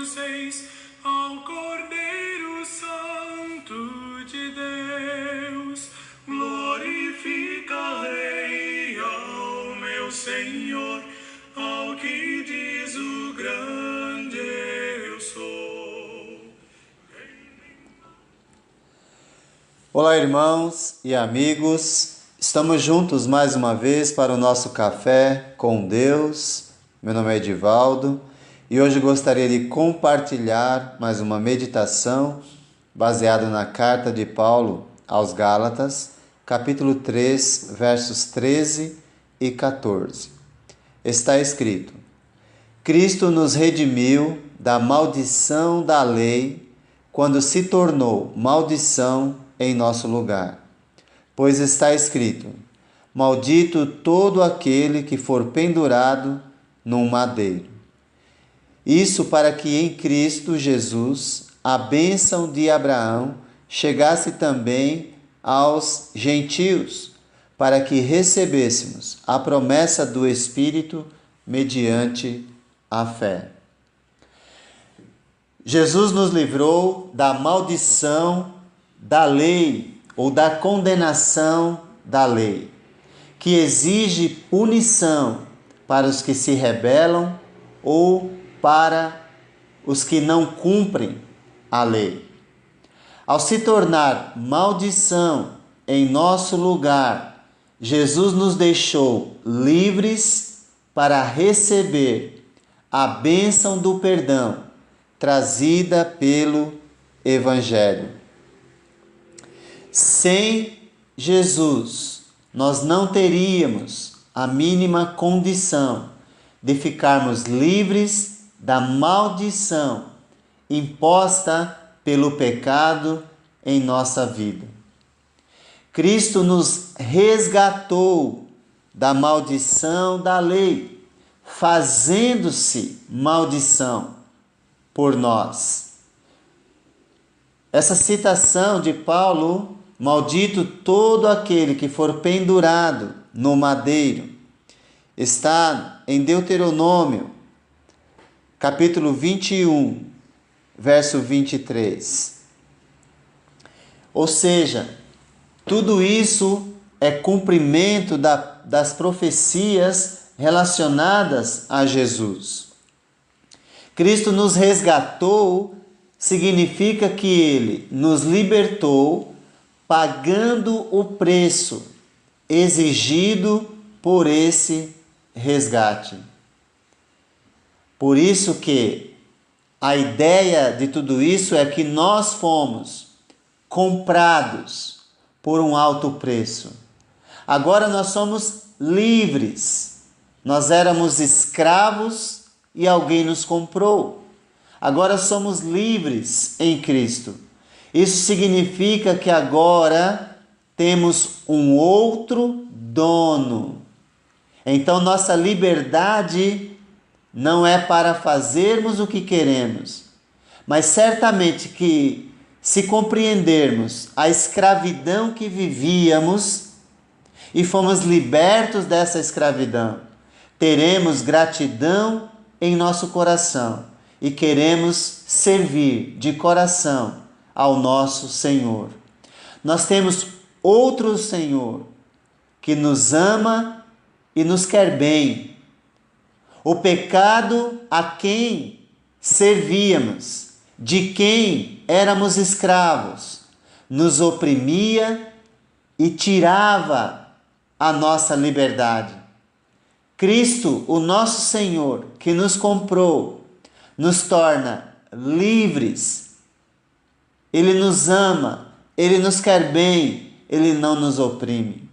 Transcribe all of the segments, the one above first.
dos Reis, ao Cordeiro Santo de Deus. Glorificarei ao meu Senhor, ao que diz o grande eu sou. Olá, irmãos e amigos, estamos juntos mais uma vez para o nosso Café com Deus. Meu nome é Edivaldo e hoje gostaria de compartilhar mais uma meditação baseada na carta de Paulo aos Gálatas, capítulo 3, versos 13 e 14. Está escrito: Cristo nos redimiu da maldição da lei quando se tornou maldição em nosso lugar. Pois está escrito: maldito todo aquele que for pendurado num madeiro. Isso para que em Cristo Jesus a bênção de Abraão chegasse também aos gentios, para que recebêssemos a promessa do Espírito mediante a fé. Jesus nos livrou da maldição da lei ou da condenação da lei, que exige punição para os que se rebelam ou para os que não cumprem a lei. Ao se tornar maldição em nosso lugar, Jesus nos deixou livres para receber a bênção do perdão trazida pelo Evangelho. Sem Jesus, nós não teríamos a mínima condição de ficarmos livres da maldição imposta pelo pecado em nossa vida. Cristo nos resgatou da maldição da lei, fazendo-se maldição por nós. Essa citação de Paulo: maldito todo aquele que for pendurado no madeiro, está em Deuteronômio, capítulo 21, verso 23. Ou seja, tudo isso é cumprimento das profecias relacionadas a Jesus. Cristo nos resgatou significa que Ele nos libertou pagando o preço exigido por esse resgate. Por isso que a ideia de tudo isso é que nós fomos comprados por um alto preço. Agora nós somos livres. Nós éramos escravos e alguém nos comprou. Agora somos livres em Cristo. Isso significa que agora temos um outro dono. Então nossa liberdade não é para fazermos o que queremos, mas certamente que, se compreendermos a escravidão que vivíamos e fomos libertos dessa escravidão, teremos gratidão em nosso coração e queremos servir de coração ao nosso Senhor. Nós temos outro Senhor que nos ama e nos quer bem. O pecado a quem servíamos, de quem éramos escravos, nos oprimia e tirava a nossa liberdade. Cristo, o nosso Senhor, que nos comprou, nos torna livres. Ele nos ama, Ele nos quer bem, Ele não nos oprime.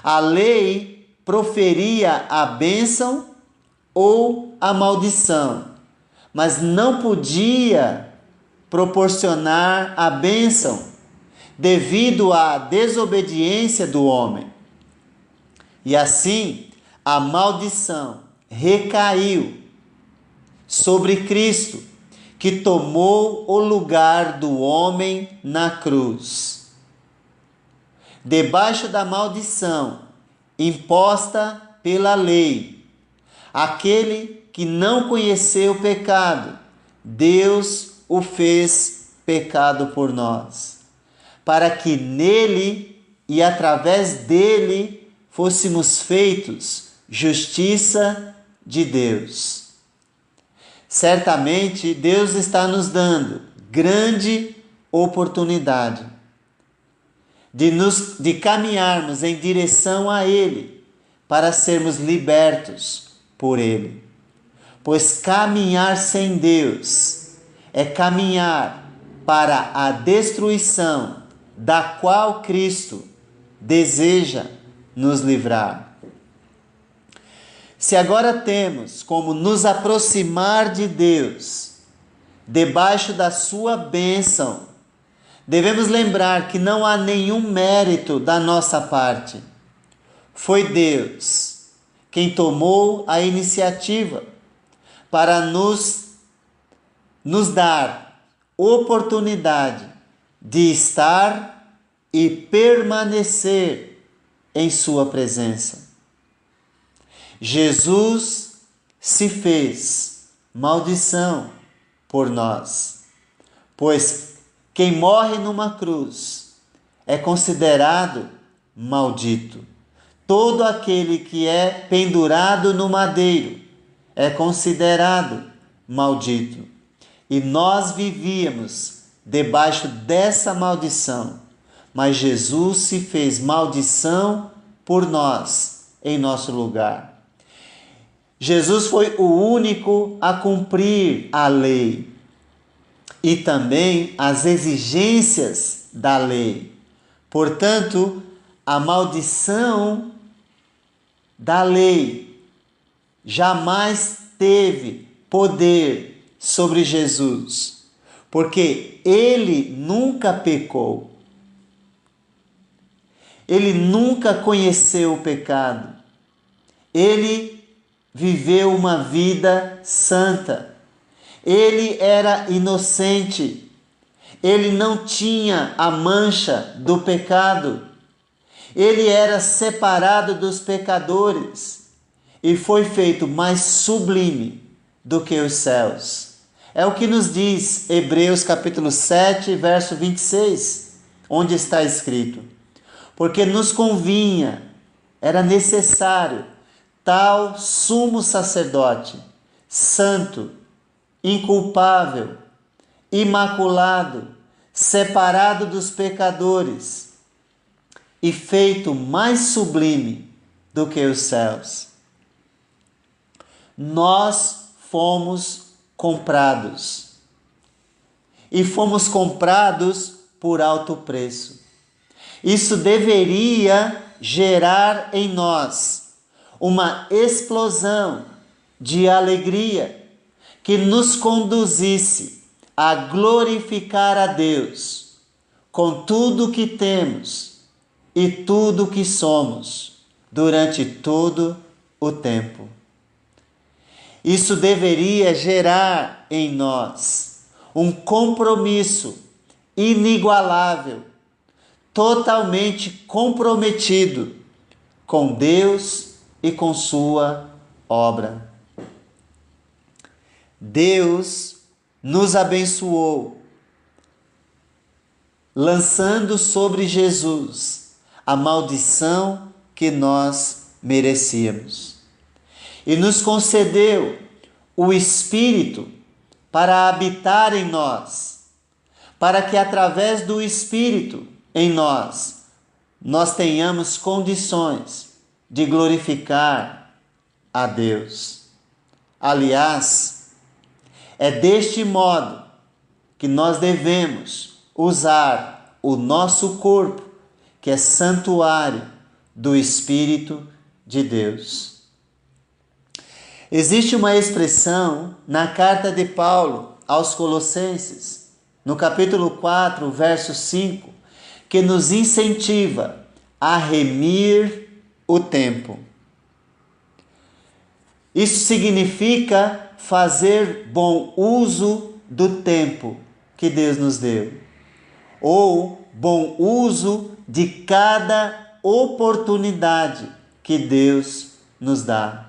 A lei proferia a bênção ou a maldição, mas não podia proporcionar a bênção devido à desobediência do homem. E assim, a maldição recaiu sobre Cristo, que tomou o lugar do homem na cruz. Debaixo da maldição imposta pela lei, aquele que não conheceu o pecado Deus o fez pecado por nós, para que nele e através dele fôssemos feitos justiça de Deus. Certamente Deus está nos dando grande oportunidade de caminharmos em direção a Ele, para sermos libertos por Ele. Pois caminhar sem Deus é caminhar para a destruição da qual Cristo deseja nos livrar. Se agora temos como nos aproximar de Deus, debaixo da sua bênção, devemos lembrar que não há nenhum mérito da nossa parte. Foi Deus quem tomou a iniciativa para nos dar oportunidade de estar e permanecer em sua presença. Jesus se fez maldição por nós, pois quem morre numa cruz é considerado maldito. Todo aquele que é pendurado no madeiro é considerado maldito. E nós vivíamos debaixo dessa maldição, mas Jesus se fez maldição por nós, em nosso lugar. Jesus foi o único a cumprir a lei e também as exigências da lei. Portanto, a maldição da lei jamais teve poder sobre Jesus, porque ele nunca pecou. Ele nunca conheceu o pecado. Ele viveu uma vida santa. Ele era inocente. Ele não tinha a mancha do pecado. Ele era separado dos pecadores e foi feito mais sublime do que os céus. É o que nos diz Hebreus capítulo 7, verso 26, onde está escrito: porque nos convinha, era necessário, tal sumo sacerdote, santo, inculpável, imaculado, separado dos pecadores e feito mais sublime do que os céus. Nós fomos comprados e fomos comprados por alto preço. Isso deveria gerar em nós uma explosão de alegria que nos conduzisse a glorificar a Deus com tudo que temos e tudo que somos durante todo o tempo. Isso deveria gerar em nós um compromisso inigualável, totalmente comprometido com Deus e com sua obra. Deus nos abençoou, lançando sobre Jesus a maldição que nós merecíamos. E nos concedeu o Espírito para habitar em nós, para que através do Espírito em nós tenhamos condições de glorificar a Deus. Aliás, é deste modo que nós devemos usar o nosso corpo, que é santuário do Espírito de Deus. Existe uma expressão na carta de Paulo aos Colossenses, no capítulo 4, verso 5, que nos incentiva a remir o tempo. Isso significa fazer bom uso do tempo que Deus nos deu, ou bom uso de cada oportunidade que Deus nos dá.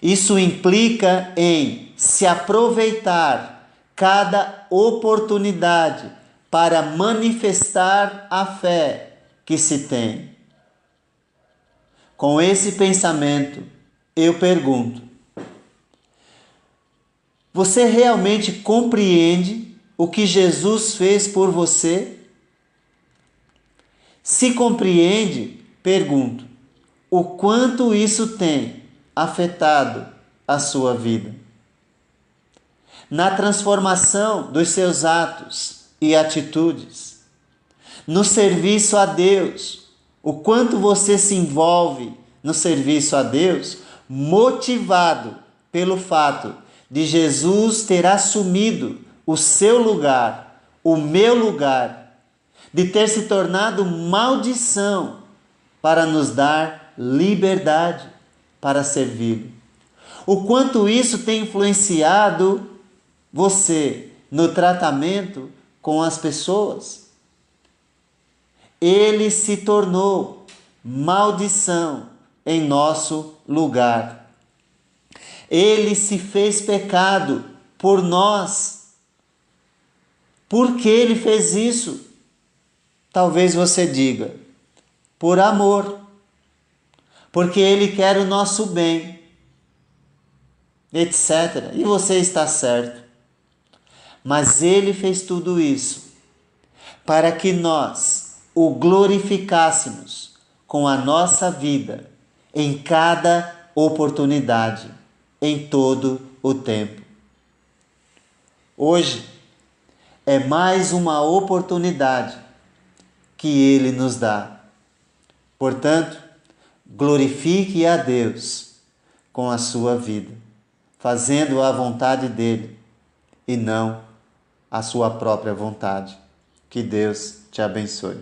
Isso implica em se aproveitar cada oportunidade para manifestar a fé que se tem. Com esse pensamento, eu pergunto: você realmente compreende o que Jesus fez por você? Se compreende, pergunto: o quanto isso tem afetado a sua vida? Na transformação dos seus atos e atitudes, no serviço a Deus, o quanto você se envolve no serviço a Deus, motivado pelo fato de Jesus ter assumido o seu lugar, o meu lugar, de ter se tornado maldição para nos dar liberdade para servi-lo. O quanto isso tem influenciado você no tratamento com as pessoas. Ele se tornou maldição em nosso lugar. Ele se fez pecado por nós. Por que ele fez isso? Talvez você diga: por amor. Porque ele quer o nosso bem, etc. E você está certo. Mas ele fez tudo isso para que nós o glorificássemos com a nossa vida em cada oportunidade, em todo o tempo. Hoje é mais uma oportunidade que ele nos dá. Portanto, glorifique a Deus com a sua vida, fazendo a vontade dele e não a sua própria vontade. Que Deus te abençoe.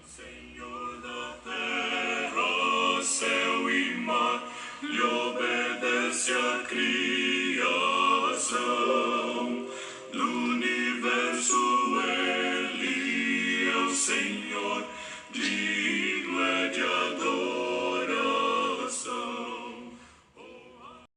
Senhor da terra, céu e mar, lhe obedece a Cristo.